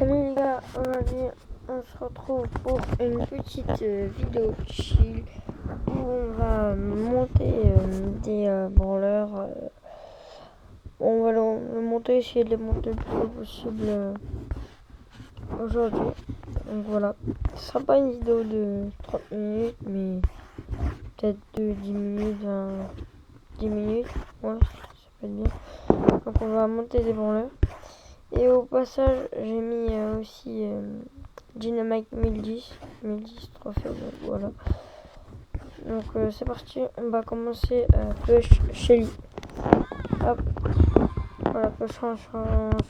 Salut les gars, aujourd'hui on se retrouve pour une petite vidéo chill où on va monter des branleurs. On va les monter, essayer de les monter le plus tôt possible aujourd'hui. Donc voilà, ce sera pas une vidéo de 30 minutes mais peut-être de 10 minutes, 10 minutes, ouais ça peut être bien. Donc on va monter des branleurs. Et au passage, j'ai mis aussi Dynamite 1010 trophée, voilà. Donc c'est parti, on va commencer push Shelly. Hop, voilà, push en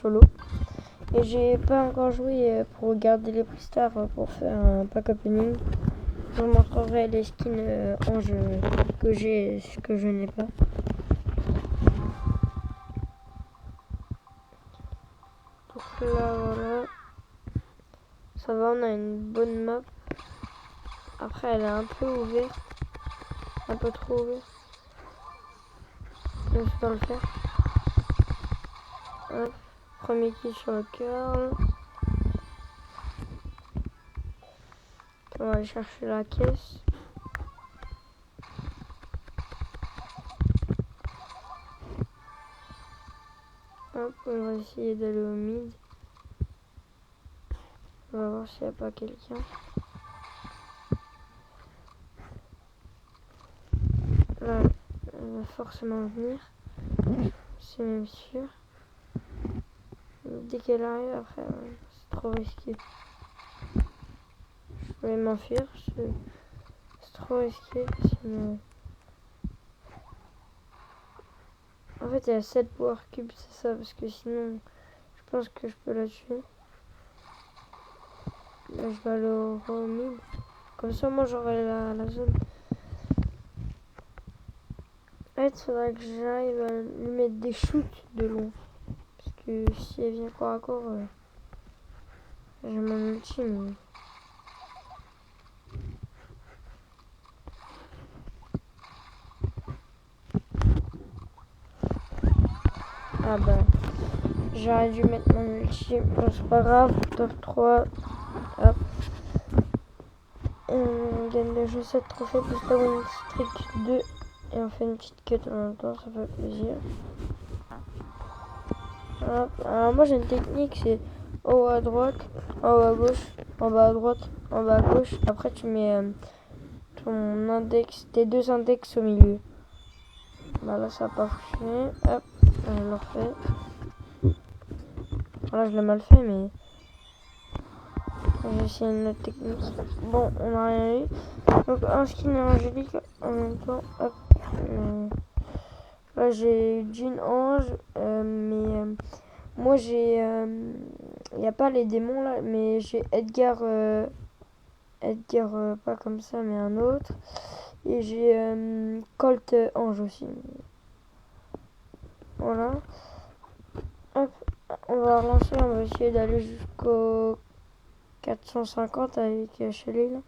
solo. Et j'ai pas encore joué pour regarder les prix pour faire un pack opening. Je vous montrerai les skins en jeu que j'ai et ce que je n'ai pas. Donc là voilà, ça va, on a une bonne map. Après elle est un peu ouverte, un peu trop ouverte. Je vais le faire. Hop, premier kill sur le curl. On va aller chercher la caisse. Hop, on va essayer d'aller au mid. On va voir s'il n'y a pas quelqu'un. Là, elle va forcément venir. C'est même sûr. Dès qu'elle arrive, après, c'est trop risqué. Je vais m'enfuir. C'est trop risqué. Sinon... En fait, il y a 7 power cubes, c'est ça. Parce que sinon, je pense que je peux la tuer. Là, je vais aller au mid. Comme ça, moi, j'aurai la zone. En fait, il faudrait que j'arrive à lui mettre des shoots de long. Parce que si elle vient corps à corps, j'ai mon ulti, mais... Ah bah, j'aurais dû mettre mon ulti. Bon, c'est pas grave, top 3. Hop. On gagne le jeu 7 trophées plus la win streak 2. Et on fait une petite cut en même temps, ça fait plaisir. Hop. Alors moi j'ai une technique, c'est en haut à droite, en haut à gauche, en bas à droite, en bas à gauche. Après tu mets ton index, tes deux index au milieu. Bah là ça n'a pas fonctionné. Hop, je le refais. Là je l'ai mal fait mais j'ai essayé une autre technique. Bon, on n'a rien eu. Donc un skin angélique en même temps. Hop. Là j'ai Jean Ange, mais moi j'ai, il n'y a pas les démons là, mais j'ai Edgar, pas comme ça mais un autre. Et j'ai Colt Ange aussi. Voilà. Hop, on va relancer, on va essayer d'aller jusqu'au 450 avec Shelly là.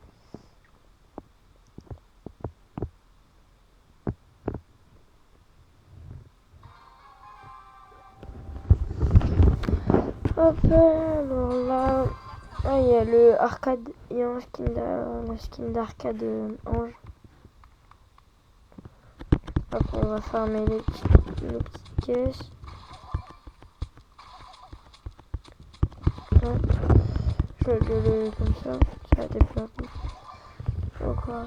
Hop, alors là, il y a le arcade, il y a un skin d'arcade Ange. Hop, on va farmer les petites caisses. Hop, je vais le comme ça va développer. Encore.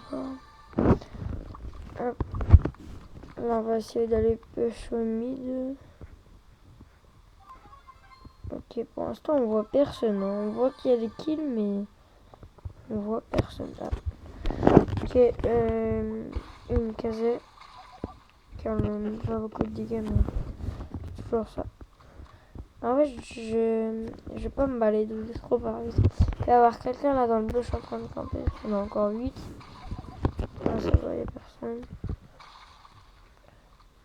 Hop, là on va essayer d'aller push au mid. Ok, pour l'instant on voit personne, hein. On voit qu'il y a des kills mais on voit personne. Ah. Ok, une casette qui a pas beaucoup de dégâts mais c'est toujours ça. En fait je vais pas me balader trop par vite. Il va y avoir quelqu'un là dans le bleu, je suis en train de camper. On a encore 8. Là ça va, il n'y a personne.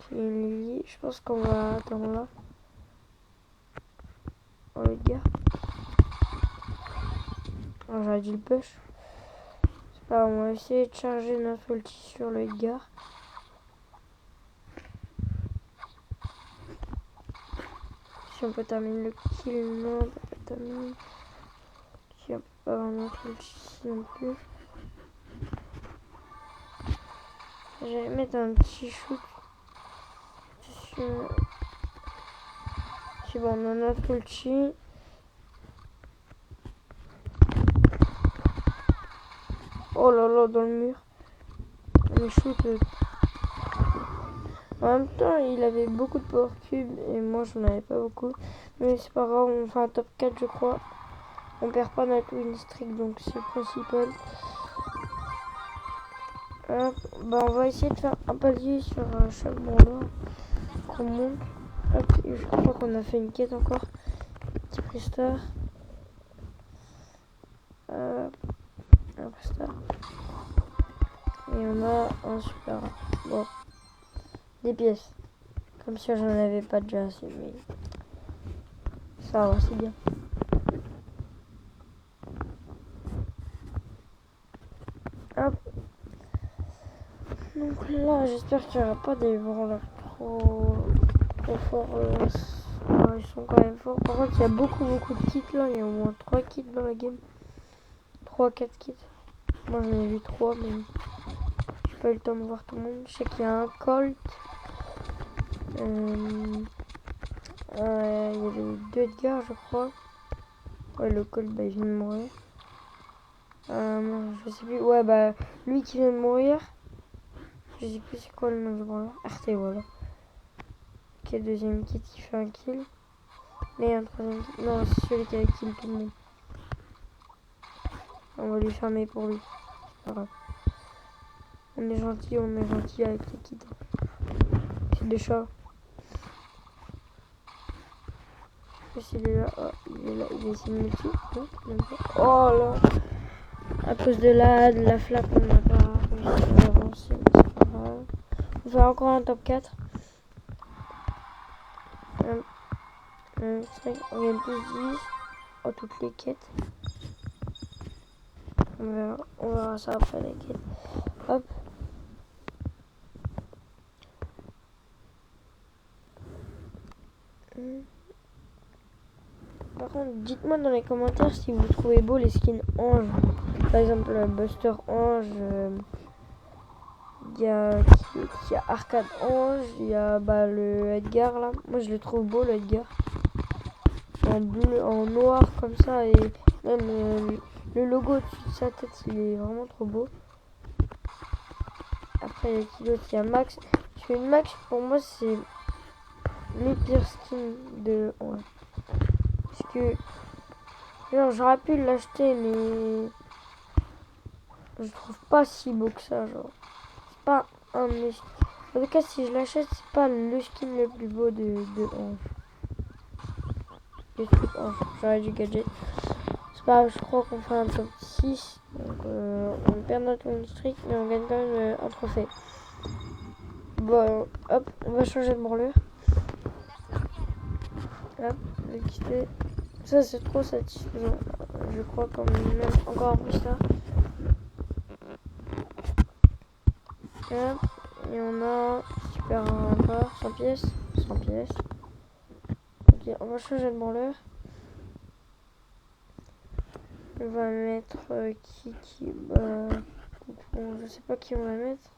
Puis une Lily, je pense qu'on va attendre là. Oh les gars. Oh, j'aurais dû le push. C'est pas grave, on va essayer de charger notre ulti sur le Edgar. si on peut terminer le kill. Non, on peut pas terminer. Il n'y a pas vraiment de ici non plus. J'allais mettre un petit shoot. C'est bon, on a notre ulti. Oh là là, dans le mur. Le shoot. En même temps, il avait beaucoup de power cubes et moi j'en avais pas beaucoup. Mais c'est pas grave, on fait un top 4 je crois. On perd pas notre win streak donc c'est le principal. Hop, bah on va essayer de faire un palier sur chaque brawler qu'on monte. Hop, et je crois qu'on a fait une quête encore. Petit prestar. Un prestar. Et on a un super. Bon. Des pièces. Comme si j'en avais pas déjà assez, mais ça va, c'est bien. Hop. Donc là, j'espère qu'il n'y aura pas des brawlers trop forts. Ouais, ils sont quand même forts. Par contre, il y a beaucoup de kits là. Il y a au moins 3 kits dans la game. 3-4 kits. Moi, j'en ai vu 3, mais j'ai pas eu le temps de voir tout le monde. Je sais qu'il y a un Colt. Il y avait 2 Edgar, je crois. Ouais, le Colt, bah, il vient de mourir. Je sais plus. Ouais, bah, lui qui vient de mourir. Je sais plus c'est quoi le nom du brawler. RT, voilà. Ok, deuxième kit qui fait un kill. Mais un troisième kill. Non, c'est celui qui a kill tout le monde. On va lui fermer pour lui. C'est pas grave. On est gentil avec les kits. C'est des chats. Je sais s'il est là. Oh, il est là. Il est ici multi. Oh là. À cause de la flaque, on n'a pas réussi à avancer. C'est pas grave. On fait encore un top 4. On gagne plus 10. Oh, toutes les quêtes. On verra ça après les quêtes. Hop. Par contre, dites-moi dans les commentaires si vous trouvez beau les skins ange. Par exemple, Buster Ange. Il y a Arcade Ange. Il y a le Edgar là. Moi je le trouve beau le Edgar. En bleu, en noir comme ça. Et même le logo au-dessus de sa tête, il est vraiment trop beau. Après, il y a qui d'autre? Il y a Max. Parce que Max, pour moi, c'est les pires skins de Ange. Parce que genre j'aurais pu l'acheter mais je trouve pas si beau que ça, genre c'est pas un de mes... En tout cas si je l'achète c'est pas le skin le plus beau de Ange. Le truc Ange, j'aurais du gadget. C'est pas grave, je crois qu'on fait un top 6. Donc on perd notre win streak mais on gagne quand même un trophée. Bon hop, on va changer de brawler. Hop, le quitter. Ça c'est trop satisfaisant, je crois, comme même encore plus ça. Et on a super encore 100 pièces. 100 pièces. Ok, on va changer de brawler. On va mettre qui bon, je sais pas qui on va mettre.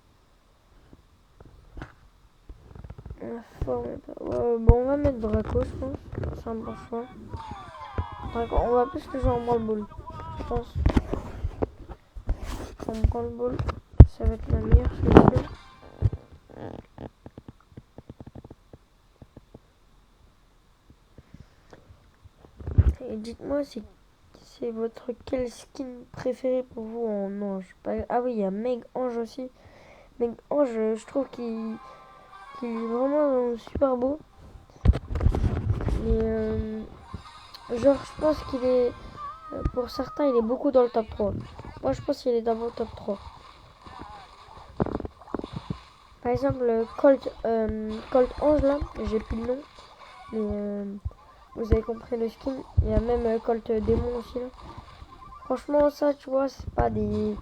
La forme est pas... bon, on va mettre Draco, je pense. C'est un bon choix. Draco, on va plus le jouer en Brawl Ball, je pense. En Brawl Ball, ça va être la meilleure solution. Et dites-moi, c'est votre quel skin préféré pour vous en ange? Ah oui, il y a Meg Ange aussi. Meg Ange, je trouve qu'il est vraiment super beau. Mais genre, je pense qu'il est... pour certains, il est beaucoup dans le top 3. Moi, je pense qu'il est dans le top 3. Par exemple, Colt Ange, là, j'ai plus le nom. Mais vous avez compris le skin. Il y a même Colt Démon aussi, là. Franchement, ça, tu vois, c'est pas des...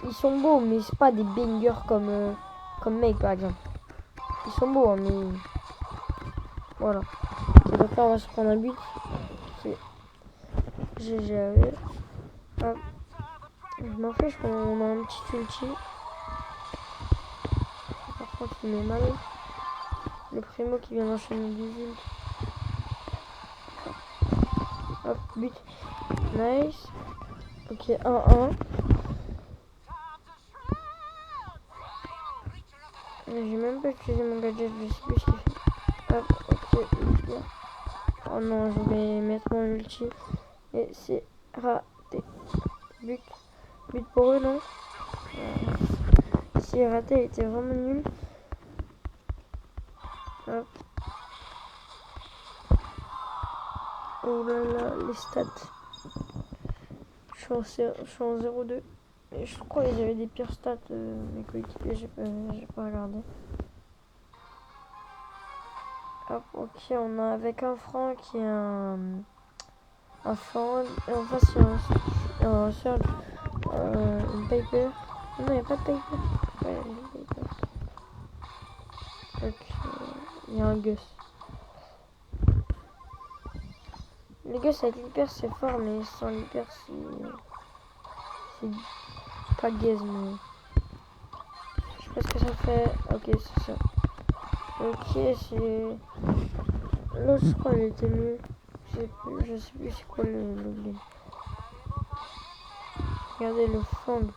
Ils sont beaux, mais c'est pas des bangers comme Meg, par exemple. Ils sont beaux, hein, mais... Voilà. C'est donc là on va se prendre un but. Ok. GG. Hop. Je m'en fiche qu'on a un petit ulti. Par contre il met mal. Le primo qui vient d'enchaîner des ults. Hop, but. Nice. Ok, 1-1. J'ai même pas utilisé mon gadget, je sais plus ce qu'il fait. Hop, ok, ulti. Oh non, je vais mettre mon ulti. Et c'est raté. But. But pour eux, non? Si raté, il était vraiment nul. Hop. Oh là là, les stats. Je suis en 0-2. Et je crois qu'ils avaient des pires stats, mes coéquipiers, j'ai pas regardé. Hop, ok, on a avec un franc qui est un franc, et en face il y a un surge, une paper. Non, il n'y a pas de paper. Ouais, il y a une paper. Ok, il y a un Gus. Les Gus avec l'hyper c'est fort, mais sans l'hyper c'est pas gaze, mais je sais pas ce que ça fait. Ok, c'est ça. Ok, c'est. L'autre, je crois, il était mieux. Je sais plus c'est quoi le game. Regardez le fond.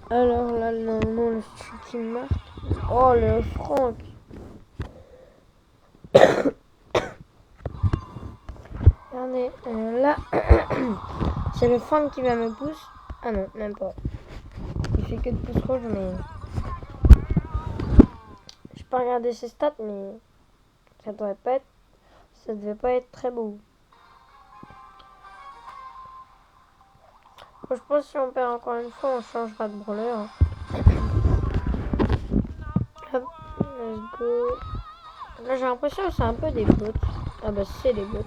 Alors là, normalement, le qui marque. Oh, le Franck. Regardez, là, c'est le Franck qui va me pousse. Ah non, même pas. Il fait que de pouce rouge, mais. Je peux regarder ses stats, mais ça devait pas être très beau. Bon, je pense que si on perd encore une fois, on changera de brawler. Hein. Hop, let's go. Là, j'ai l'impression que c'est un peu des bots. Ah bah, c'est des bots.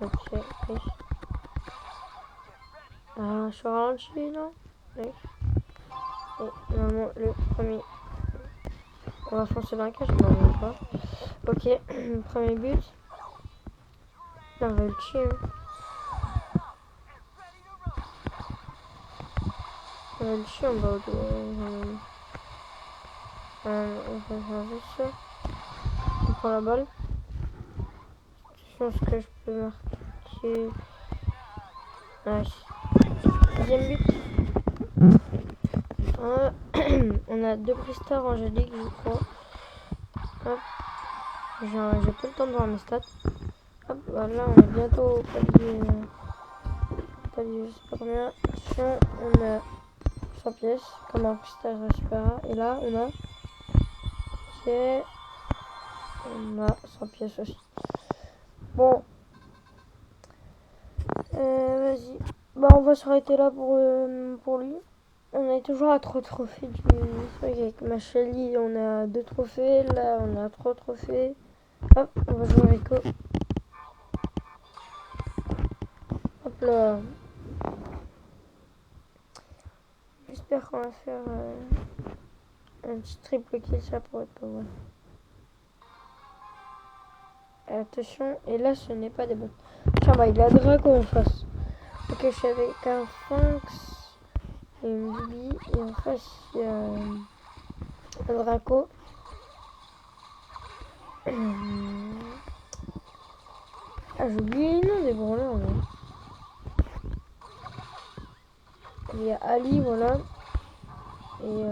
Ok, nice. Ah, je suis ralenti, non? Nice. Et normalement, le premier. On va foncer dans la cage, non, même pas. Ok, premier but. Là, on va le tuer. On va le tuer, on va faire juste ça. On prend la balle. Je pense que je peux marquer. Nice. Deuxième but. On a 2 prestars angéliques, je crois. Hop. J'ai pas le temps de voir mes stats. Hop, voilà, on est bientôt au palier. Palier, je sais pas combien. Attention, on a 100 pièces, comme un prestar Respera. Et là, on a. Ok. On a 100 pièces aussi. Bon. Vas-y. Bah, on va s'arrêter là pour lui. On est toujours à 3 trophées du avec ma Shelly, on a 2 trophées, là on a 3 trophées. Hop, on va jouer avec eux. Hop là. J'espère qu'on va faire un petit triple kill, ça pourrait être pas mal. Attention, et là ce n'est pas des bots. Tiens, bah il a Draco en face. Ok, je suis avec un Fox et une Bibi, et en face il y a un Draco. Ah, j'ai oublié les noms des brawlers, là. Il y a Ali, voilà. Et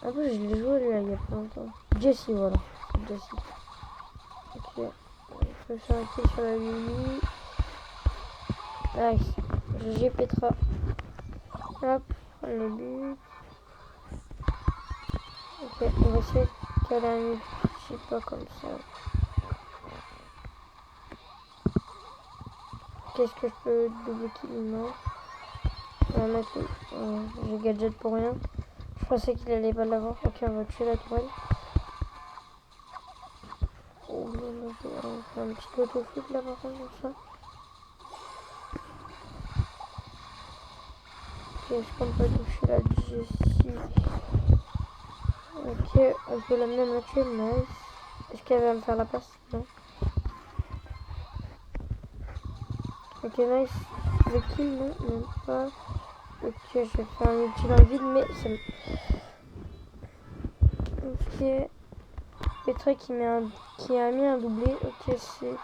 après, je l'ai joué là il y a pas longtemps. Jessie, voilà. C'est Jessie. Ok. Je peux faire un kill sur la Lily. Nice. GG Petra. Hop, prendre le but. Ok, on va essayer de caler un but. Je sais pas comme ça. Qu'est-ce que je peux double kill? Non. On va mettre j'ai gadget pour rien. Je pensais qu'il allait pas l'avoir. Ok, on va tuer la tourelle. Oh là là, on fait un petit auto-flip là par contre comme ça. est-ce qu'on peut toucher la Jessie? Ok, on peut la même tuer, nice. Est-ce qu'elle va me faire la passe? Non. Ok, nice. Le kill, non, même pas. Ok, je vais faire un ulti dans le vide, mais c'est... Ok. Petra qui a mis un doublé. Ok, c'est...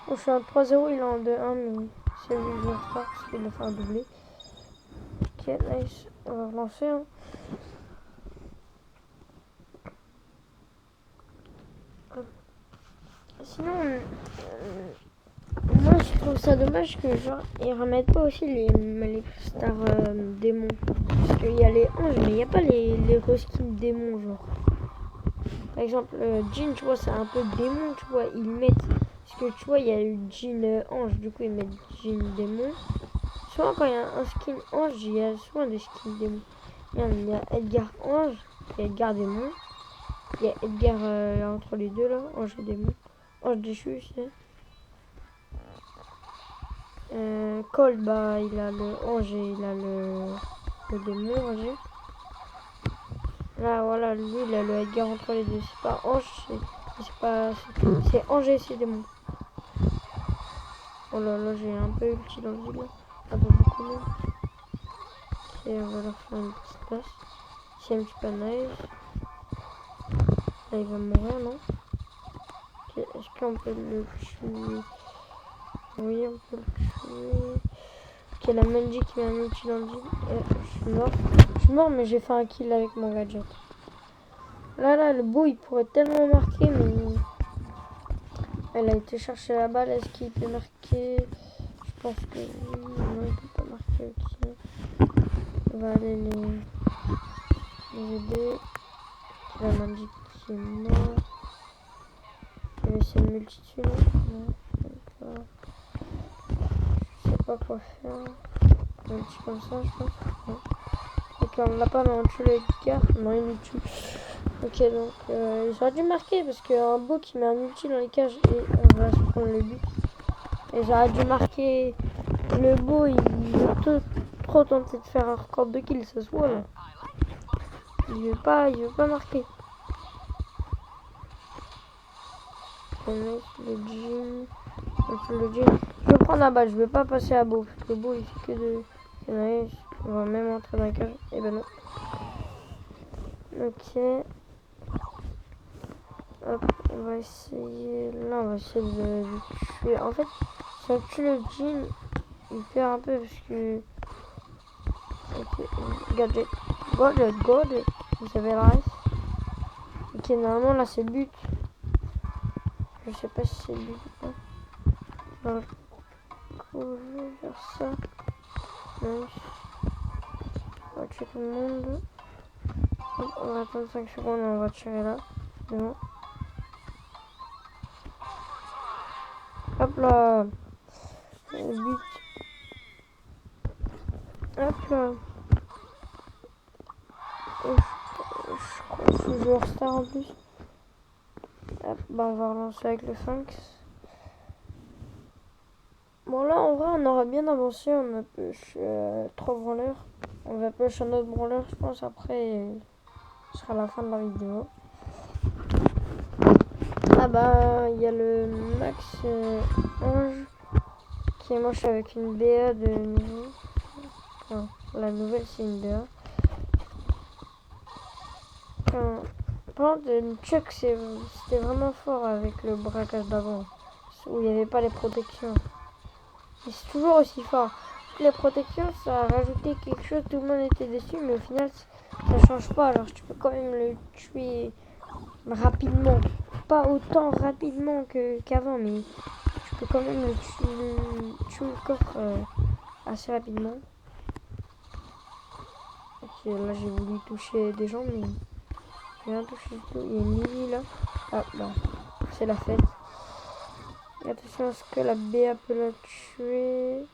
Bon, je suis en 3-0, il est en 2-1, mais c'est lui qui repart parce qu'il a fait un doublé. Ok, nice. On va relancer. Hein. Sinon, moi je trouve ça dommage que genre ils remettent pas aussi les stars démons. Parce qu'il y a les anges, mais il n'y a pas les reskins démons, genre. Par exemple, Jean, tu vois, c'est un peu démon, tu vois, ils mettent. Parce que tu vois, il y a eu Jean ange, du coup ils mettent Jean démon. Souvent quand il y a un skin ange, il y a souvent des skins démons. Il y a Edgar ange, il y a Edgar démon. Il y a Edgar entre les deux là, ange et démon. Ange déchu, c'est. Cold, bah il a le ange et il a le démon, on va dire. Là, voilà, lui il a le Edgar entre les deux. C'est pas ange, c'est ange et c'est démon. Oh là là, j'ai un peu ulti dans le vide là. Un peu beaucoup même. Ok, on va leur faire une petite passe. C'est un petit peu nice. Là, il va mourir, non? Ok, est-ce qu'on peut le tuer? Oui, on peut le tuer. Ok, la Manji qui m'a mis ulti dans le vide. Je suis mort. Je suis mort, mais j'ai fait un kill avec mon gadget. Là, le beau, il pourrait tellement marquer, mais... Elle a été chercher la balle. Est-ce qu'il peut marquer? Je pense que oui. Non, il peut pas marquer. Ok. On va aller les aider. La Manji qui est mort. Je vais essayer de multitude. Non, je sais pas quoi faire. Un petit comme ça, je pense. Non. Ok, on l'a pas, mais on tue le Edgar. Non, il nous tue. Ok, donc ils auraient dû marquer parce qu'un beau qui met un ulti dans les cages et on va se prendre le but. Et j'aurais dû marquer le beau, il veut trop tenter de faire un record de kills, ça se voit là. Il veut pas marquer. On met le jean. Je vais prendre la balle, je vais pas passer à beau parce que beau il fait que de. On va même entrer dans la cage. Et ben non. Ok. Hop, on va essayer. Là, on va essayer de tuer. En fait, si on tue le jean, il perd un peu parce que. Ok, gadget. Gadget. Vous avez la reste. Ok, normalement là c'est le but. Je sais pas si c'est le but ou pas. Donc, je vais faire ça. Nice. On va tuer tout le monde. Hop, on va attendre 5 secondes et on va tirer là. C'est bon. Hop là. Le but. Hop là. Je crois que je suis joueur star en plus. Hop, bah on va relancer avec le Sphinx. Bon là en vrai on aura bien avancé, on a push 3 branleurs. On va push un autre branleur je pense après ce sera la fin de la vidéo. Ah bah il y a le Max Ange qui est moche avec une BA de niveau. Enfin, la nouvelle c'est une BA. Par contre Chuck c'était vraiment fort avec le braquage d'avant. Où il n'y avait pas les protections. Et c'est toujours aussi fort. Les protections, ça a rajouté quelque chose, tout le monde était déçu, mais au final, ça change pas. Alors tu peux quand même le tuer rapidement. Pas autant rapidement qu'avant, mais tu peux quand même tuer le coffre assez rapidement. Ok, là j'ai voulu toucher des gens, mais j'ai rien touché du tout. Il y a une Lily là. Ah bah, c'est la fête. Attention à ce que la BA peut la tuer.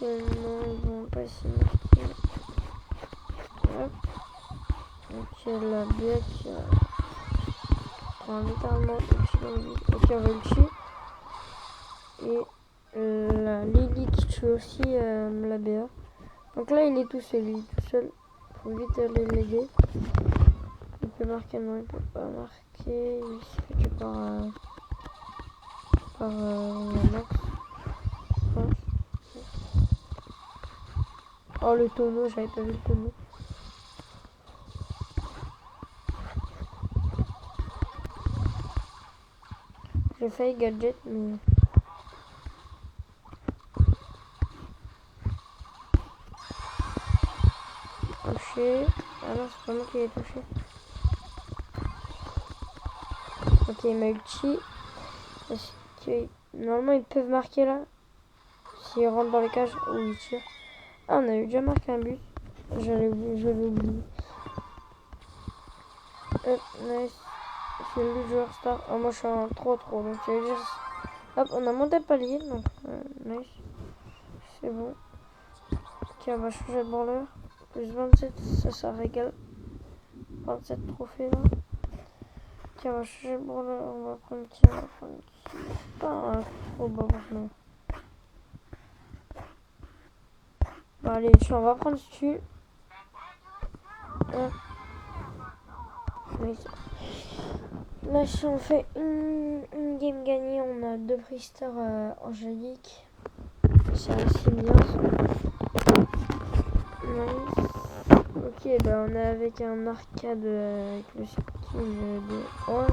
Non, ils vont pas essayer de marquer. Hop. Ok, la BA qui prend littéralement ulti dans le vide. Ok, on va ulti. Et la Lily qui tue aussi la BA. Donc là il est tout seul, Faut vite aller l'aider. Il peut marquer, non il peut pas marquer. Il se fait tuer par la Max. Oh le tonneau, j'avais pas vu le tonneau. J'ai failli gadget mais... Touché. Ah non, c'est pas moi qui l'ai touché. Ok, il m'a ulti. Parce que normalement ils peuvent marquer là. S'ils rentrent dans les cages ou ils tirent. Ah, on a eu déjà marqué un but. Je l'ai oublié. Nice. C'est le joueur star. Oh, moi je suis en 3-3. Donc ça veut dire. Hop, on a monté le palier. Donc nice. C'est bon. Ok, on va changer de branleur. Plus 27, ça régale. 27 trophées là. Ok, on va changer de branleur. On va prendre qui? On va prendre qui? Pas un trop bas non. Bon, allez, on va prendre celui. Nice. Là, si on fait une game gagnée, on a 2 freestars angéliques. C'est assez bien. Nice. Ok, bah on est avec un arcade avec le skin de Ange.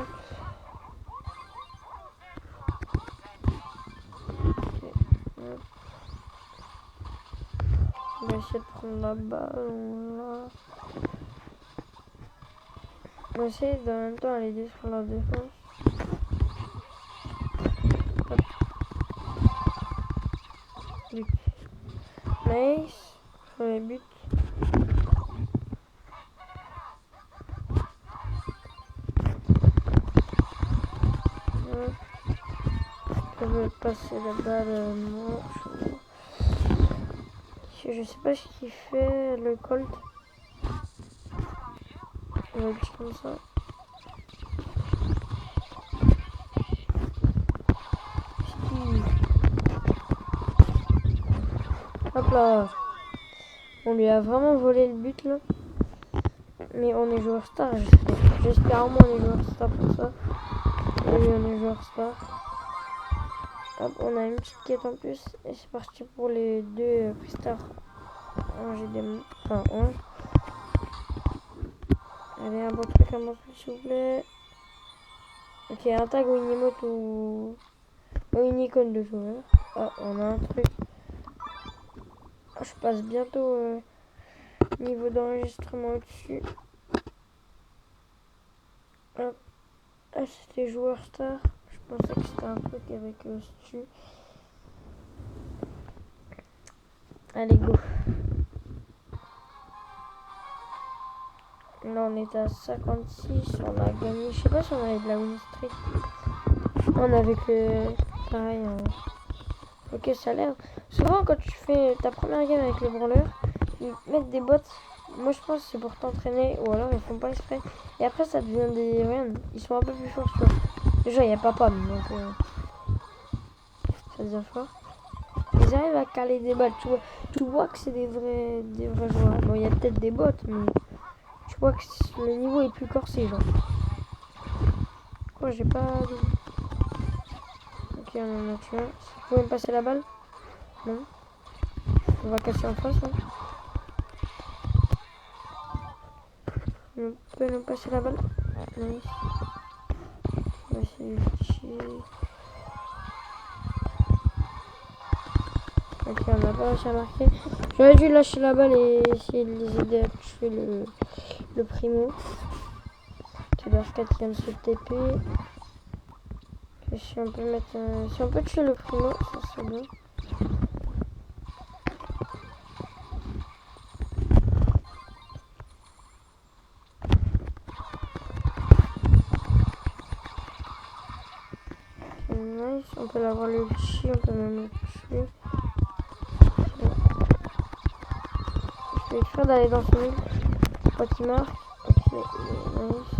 Okay. On va essayer de prendre la balle. On va essayer de, en même temps aller aider sur la défense. Hop. Nice. Sur les buts. Je veux passer la balle je sais pas ce qu'il fait le Colt. On va le dire comme ça. Hop là. On lui a vraiment volé le but là. Mais on est joueur star. J'espère au moins on est joueur star pour ça. Et oui, on est joueur star. Hop, on a une petite quête en plus. Et c'est parti pour les 2 freestars. Enfin 11. Allez, un bon truc s'il vous plaît. Ok, un tag ou une emote ou une icône de joueur. Ah, on a un truc. Je passe bientôt niveau d'enregistrement au-dessus. Hop. Ah, c'était joueur star. Je pensais que c'était un truc avec stu. Allez, go. Là, on est à 56. On a gagné. Je sais pas si on avait de la win streak. On avait que pareil. Ok, ça a l'air. Souvent, quand tu fais ta première game avec les branleurs, ils mettent des bots. Moi, je pense que c'est pour t'entraîner. Ou alors, ils font pas exprès. Et après, ça devient des. Regarde, ils sont un peu plus forts, tu vois. Déjà, il n'y a pas Pam. Donc, ça devient fort. Ils arrivent à caler des balles. Tu vois que c'est des vrais joueurs. Bon, il y a peut-être des bots, mais tu vois que le niveau est plus corsé, genre. Quoi, j'ai pas. Ok, on en a tué un. Vous pouvez me passer la balle? Non. On va casser en face, hein. Vous pouvez nous passer la balle? Nice. On va essayer de tuer. Ok, on n'a pas réussi à marquer. J'aurais dû lâcher la balle et essayer de les aider à tuer le primo. C'est l'Arcade qui vient de se TP. Et si on peut mettre si on peut tuer le primo, ça serait bien. Okay, nice. On peut l'avoir le chi, on peut même le tuer. Je vais faire d'aller dans son île. Pas qu'il marque. Ok, nice.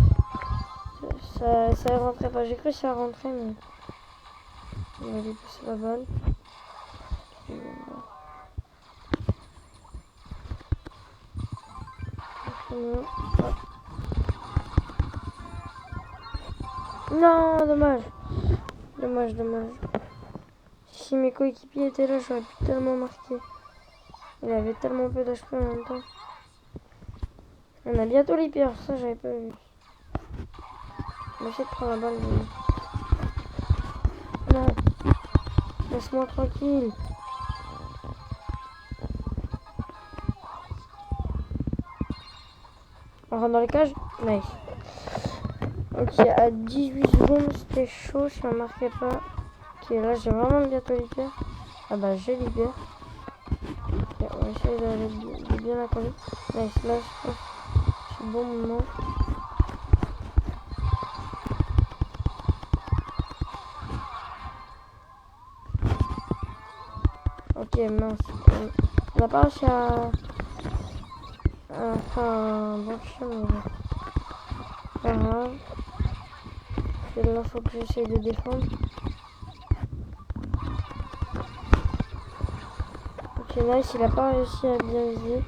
Ça rentrait pas. J'ai cru que ça rentrait, mais on va lui passer la balle. Non, dommage. Dommage. Si mes coéquipiers étaient là, j'aurais pu tellement marquer. Il avait tellement peu d'HP en même temps. On a bientôt les pierres, ça j'avais pas vu. On va essayer de prendre la balle. Mais... Non. Laisse-moi tranquille. On rentre dans les cages. Nice. Ok, à 18 secondes, c'était chaud si on marquait pas. Ok, là j'ai vraiment bientôt les pierres. Ah bah j'ai les pierres. Ok, on va essayer de bien la coller. Nice, là je pense que c'est le bon moment. Ok, mince. On n'a pas réussi à faire un bon chemin. Pas grave. Et là, faut que j'essaye de défendre. Ok, nice, il a pas réussi à bien viser.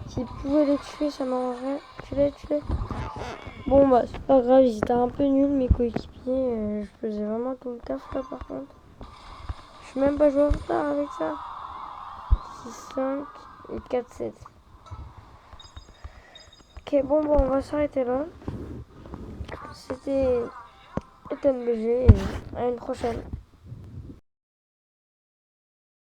S'il pouvait les tuer, ça m'arrangerait. Tuer. Bon, bah, c'est pas grave, ils étaient un peu nuls, mes coéquipiers. Je faisais vraiment tout le taf là, par contre. Je suis même pas joué en retard avec ça. 6-5 et 4-7. Ok, bon, on va s'arrêter là. C'était EthanBG et à une prochaine.